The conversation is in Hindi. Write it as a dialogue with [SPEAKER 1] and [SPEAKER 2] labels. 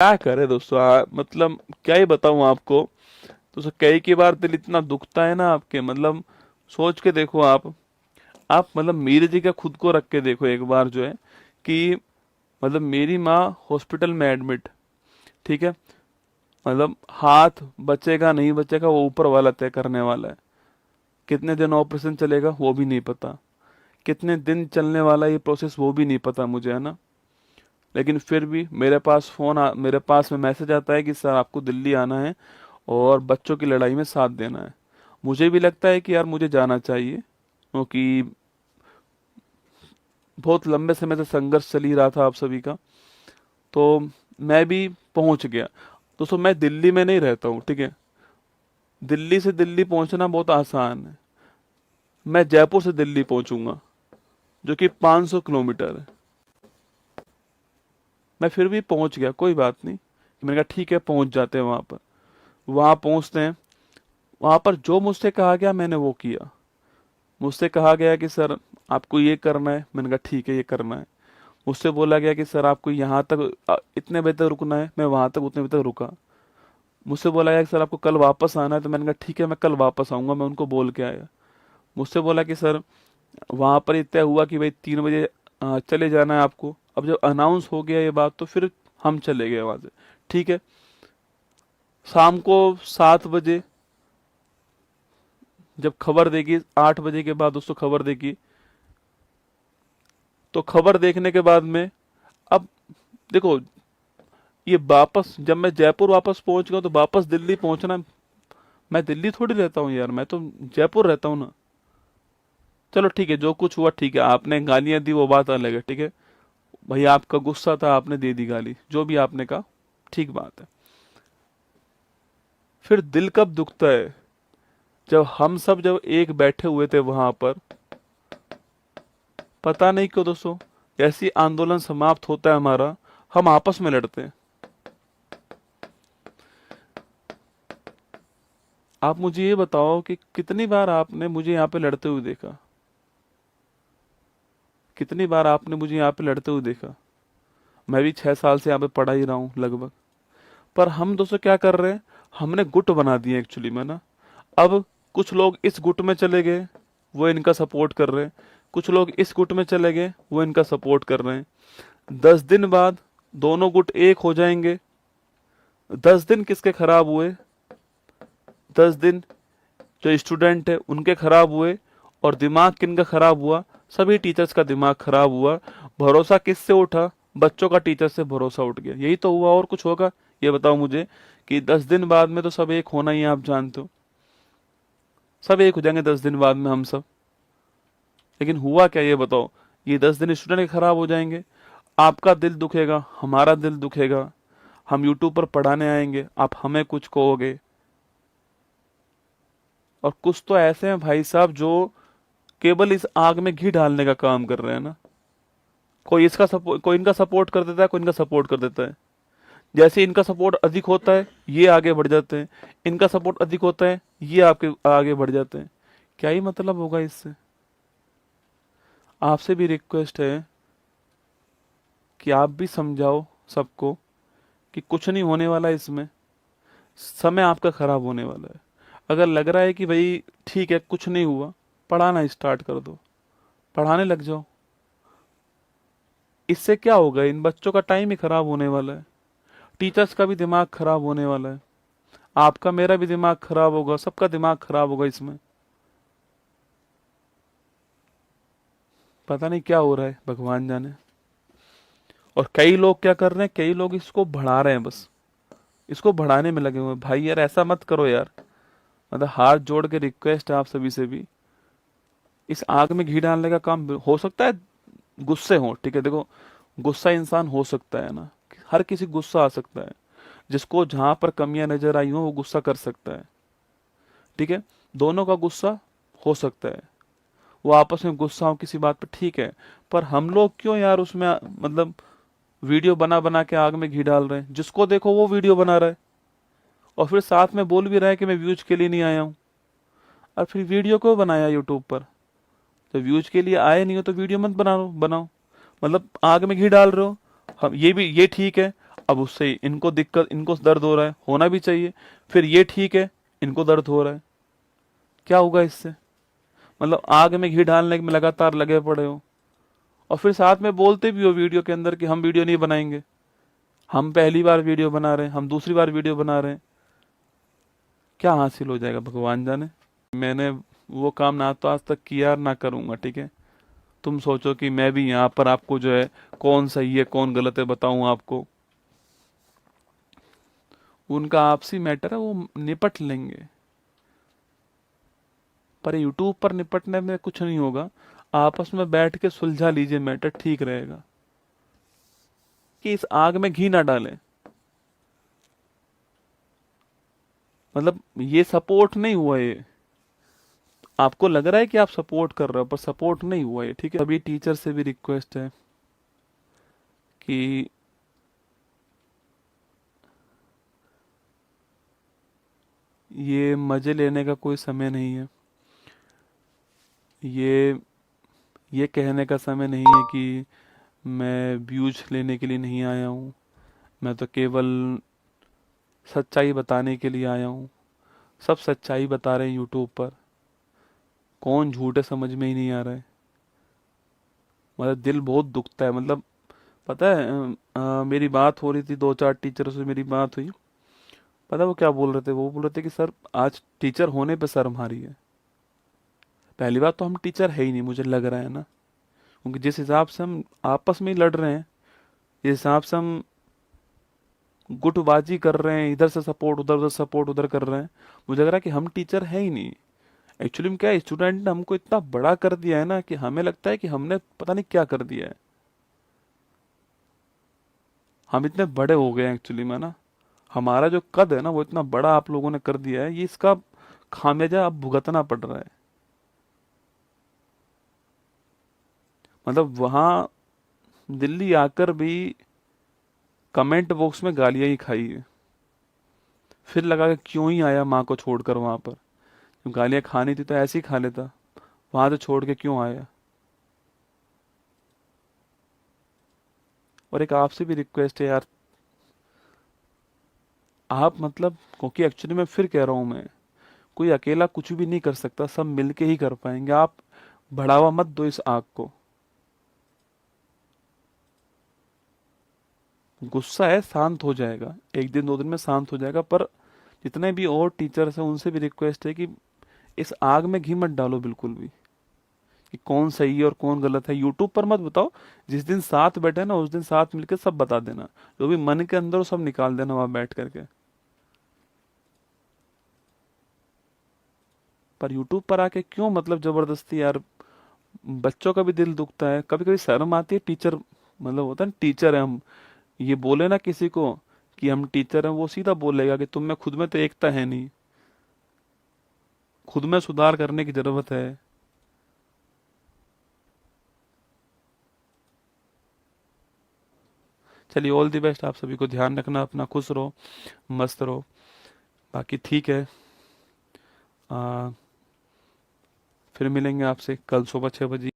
[SPEAKER 1] क्या करे दोस्तों, मतलब क्या ही बताऊं आपको। तो कई बार दिल इतना दुखता है ना आपके, मतलब सोच के देखो आप मतलब मेरी जगह खुद को रख के देखो एक बार जो है कि मतलब मेरी माँ हॉस्पिटल में एडमिट, ठीक है। मतलब हाथ बचेगा नहीं बचेगा वो ऊपर वाला तय करने वाला है। कितने दिन ऑपरेशन चलेगा वो भी नहीं पता, कितने दिन चलने वाला ये प्रोसेस वो भी नहीं पता मुझे, है ना। लेकिन फिर भी मेरे पास में मैसेज आता है कि सर आपको दिल्ली आना है और बच्चों की लड़ाई में साथ देना है। मुझे भी लगता है कि यार मुझे जाना चाहिए, क्योंकि बहुत लंबे समय से संघर्ष चल ही रहा था आप सभी का। तो मैं भी पहुंच गया। दोस्तों मैं दिल्ली में नहीं रहता हूँ, ठीक है। दिल्ली से दिल्ली पहुंचना बहुत आसान है। मैं जयपुर से दिल्ली पहुंचूंगा, जो कि 500 किलोमीटर है। मैं फिर भी पहुंच गया, कोई बात नहीं। मैंने कहा ठीक है पहुंच जाते हैं वहां पर। वहां पहुंचते हैं। वहां पर जो मुझसे कहा गया मैंने वो किया। मुझसे कहा गया कि सर आपको ये करना है, मैंने कहा ठीक है ये करना है। मुझसे बोला गया कि सर आपको यहाँ तक इतने बजे तक रुकना है, मैं वहां तक उतने बजे तक रुका। मुझसे बोला गया कि सर आपको कल वापस आना है, तो मैंने कहा ठीक है मैं कल वापस आऊंगा, मैं उनको बोल के आया। मुझसे बोला कि सर वहां पर इतना हुआ कि भाई 3 बजे चले जाना है आपको। अब जब अनाउंस हो गया ये बात तो फिर हम चले गए वहां से, ठीक है। शाम को 7 बजे जब खबर देखी, 8 बजे के बाद दोस्तों खबर देखी, तो खबर देखने के बाद में अब देखो, ये वापस जब मैं जयपुर वापस पहुंच गया तो वापस दिल्ली पहुंचना। मैं दिल्ली थोड़ी रहता हूँ यार, मैं तो जयपुर रहता हूँ ना। चलो ठीक है जो कुछ हुआ ठीक है, आपने गालियां दी वो बात अलग है, ठीक है। भाई आपका गुस्सा था आपने दे दी गाली, जो भी आपने कहा ठीक बात है। फिर दिल कब दुखता है, जब हम सब जब एक बैठे हुए थे वहां पर। पता नहीं क्यों दोस्तों, जैसे ही आंदोलन समाप्त होता है हमारा, हम आपस में लड़ते हैं। आप मुझे ये बताओ कि कितनी बार आपने मुझे यहाँ पे लड़ते हुए देखा, कितनी बार आपने मुझे यहाँ पे लड़ते हुए देखा। मैं भी 6 साल से यहाँ पे पढ़ा ही रहा हूँ लगभग। पर हम दोस्तों क्या कर रहे हैं, हमने गुट बना दिए एक्चुअली में ना। अब कुछ लोग इस गुट में चले गए, वो इनका सपोर्ट कर रहे हैं। कुछ लोग इस गुट में चले गए, वो इनका सपोर्ट कर रहे हैं। 10 दिन बाद दोनों गुट एक हो जाएंगे। 10 दिन किसके खराब हुए, 10 दिन जो स्टूडेंट है उनके खराब हुए। और दिमाग किनका खराब हुआ, सभी टीचर्स का दिमाग खराब हुआ। भरोसा किससे उठा, बच्चों का टीचर से भरोसा उठ गया। यही तो हुआ, और कुछ होगा? ये बताओ मुझे कि 10 दिन बाद में तो सब एक होना ही है, आप जानते हो। सब एक हो जाएंगे 10 दिन बाद में हम सब। लेकिन हुआ क्या ये बताओ, ये 10 दिन स्टूडेंट के खराब हो जाएंगे। आपका दिल दुखेगा, हमारा दिल दुखेगा। हम यूट्यूब पर पढ़ाने आएंगे, आप हमें कुछ कहोगे। और कुछ तो ऐसे हैं भाई साहब जो केवल इस आग में घी डालने का काम कर रहे हैं ना। कोई इसका सपोर्ट, कोई इनका सपोर्ट कर देता है, कोई इनका सपोर्ट कर देता है। जैसे इनका सपोर्ट अधिक होता है ये आगे बढ़ जाते हैं, इनका सपोर्ट अधिक होता है ये आपके आगे बढ़ जाते हैं। क्या ही मतलब होगा इससे। आपसे भी रिक्वेस्ट है कि आप भी समझाओ सबको कि कुछ नहीं होने वाला इसमें। समय आपका खराब होने वाला है। अगर लग रहा है कि भाई ठीक है कुछ नहीं हुआ, पढ़ाना स्टार्ट कर दो, पढ़ाने लग जाओ। इससे क्या होगा, इन बच्चों का टाइम ही खराब होने वाला है, टीचर्स का भी दिमाग खराब होने वाला है, आपका मेरा भी दिमाग खराब होगा, सबका दिमाग खराब होगा इसमें। पता नहीं क्या हो रहा है, भगवान जाने। और कई लोग क्या कर रहे हैं, कई लोग इसको बढ़ा रहे हैं, बस इसको बढ़ाने में लगे हुए हैं। भाई यार ऐसा मत करो यार। मतलब हाथ जोड़ के रिक्वेस्ट है आप सभी से भी, इस आग में घी डालने का काम हो सकता है गुस्से हो, ठीक है। देखो गुस्सा इंसान हो सकता है ना, हर किसी को गुस्सा आ सकता है। जिसको जहां पर कमियां नजर आई हो वो गुस्सा कर सकता है, ठीक है। दोनों का गुस्सा हो सकता है, वो आपस में गुस्सा हो किसी बात पे, ठीक है। पर हम लोग क्यों यार उसमें मतलब वीडियो बना बना के आग में घी डाल रहे हैं। जिसको देखो वो वीडियो बना रहा है और फिर साथ में बोल भी रहा है कि मैं व्यूज के लिए नहीं आया हूँ। और फिर वीडियो क्यों बनाया यूट्यूब पर, तो व्यूज के लिए आए नहीं हो तो वीडियो मत बनाओ बनाओ। मतलब आग में घी डाल रहे हो। हम ये भी ये ठीक है, अब उससे इनको दिक्कत, इनको दर्द हो रहा है, होना भी चाहिए। फिर ये ठीक है, इनको दर्द हो रहा है, क्या होगा इससे? मतलब आग में घी डालने में लगातार लगे पड़े हो, और फिर साथ में बोलते भी हो वीडियो के अंदर कि हम वीडियो नहीं बनाएंगे, हम पहली बार वीडियो बना रहे हैं, हम दूसरी बार वीडियो बना रहे हैं। क्या हासिल हो जाएगा भगवान जाने। मैंने वो काम ना तो आज तक किया ना करूंगा, ठीक है? तुम सोचो कि मैं भी यहाँ पर आपको जो है कौन सही है कौन गलत है बताऊं आपको? उनका आपसी मैटर है, वो निपट लेंगे। पर यूट्यूब पर निपटने में कुछ नहीं होगा, आपस में बैठ के सुलझा लीजिए मैटर, ठीक रहेगा। कि इस आग में घी ना डालें। मतलब ये सपोर्ट नहीं हुआ ये, आपको लग रहा है कि आप सपोर्ट कर रहे हो, पर सपोर्ट नहीं हुआ ये, ठीक है? अभी टीचर से भी रिक्वेस्ट है कि ये मजे लेने का कोई समय नहीं है, ये ये कहने का समय नहीं है कि मैं व्यूज लेने के लिए नहीं आया हूँ, मैं तो केवल सच्चाई बताने के लिए आया हूँ। सब सच्चाई बता रहे हैं यूट्यूब पर, कौन झूठ है समझ में ही नहीं आ रहा है। मतलब दिल बहुत दुखता है। मतलब पता है, मेरी बात हो रही थी, दो चार टीचरों से मेरी बात हुई। पता है वो क्या बोल रहे थे? वो बोल रहे थे कि सर आज टीचर होने पे शर्म आ रही है। पहली बात तो हम टीचर है ही नहीं, मुझे लग रहा है ना, क्योंकि जिस हिसाब से हम आपस में ही लड़ रहे हैं, जिस हिसाब से हम गुटबाजी कर रहे हैं, इधर से सपोर्ट उधर से सपोर्ट उधर कर रहे हैं, मुझे लग रहा है कि हम टीचर है ही नहीं। एक्चुअली में क्या है, स्टूडेंट ने हमको इतना बड़ा कर दिया है ना कि हमें लगता है कि हमने पता नहीं क्या कर दिया है। हम इतने बड़े हो गए हैं एक्चुअली में ना, हमारा जो कद है ना वो इतना बड़ा आप लोगों ने कर दिया है, ये इसका खामियाजा अब भुगतना पड़ रहा है। मतलब वहां दिल्ली आकर भी कमेंट बॉक्स में गालियां ही खाई है। फिर लगा कि क्यों ही आया माँ को छोड़कर वहां पर, जो गालियां खानी थी तो ऐसे ही खा लेता, वहां से छोड़ के क्यों आया? और एक आपसे भी रिक्वेस्ट है यार, आप मतलब, क्योंकि एक्चुअली मैं फिर कह रहा हूं, मैं कोई अकेला कुछ भी नहीं कर सकता, सब मिलके ही कर पाएंगे। आप बढ़ावा मत दो इस आग को। गुस्सा है, शांत हो जाएगा, एक दिन दो दिन में शांत हो जाएगा। पर जितने भी और टीचर्स हैं उनसे भी रिक्वेस्ट है कि इस आग में घी मत डालो बिल्कुल भी, कि कौन सही है और कौन गलत है यूट्यूब पर मत बताओ। जिस दिन साथ बैठे ना उस दिन साथ मिलकर सब बता देना, जो भी मन के अंदर हो सब निकाल देना वहां बैठ करके। पर यूट्यूब पर आके क्यों मतलब जबरदस्ती यार? बच्चों का भी दिल दुखता है, कभी कभी शर्म आती है। टीचर मतलब होता है ना, टीचर है हम, ये बोले ना किसी को कि हम टीचर हैं, वो सीधा बोलेगा कि तुम में खुद में तो एकता है नहीं, खुद में सुधार करने की जरूरत है। चलिए, ऑल दी बेस्ट, आप सभी को ध्यान रखना अपना, खुश रहो, मस्त रहो। बाकी ठीक है, आ, फिर मिलेंगे आपसे कल सुबह 6 बजे।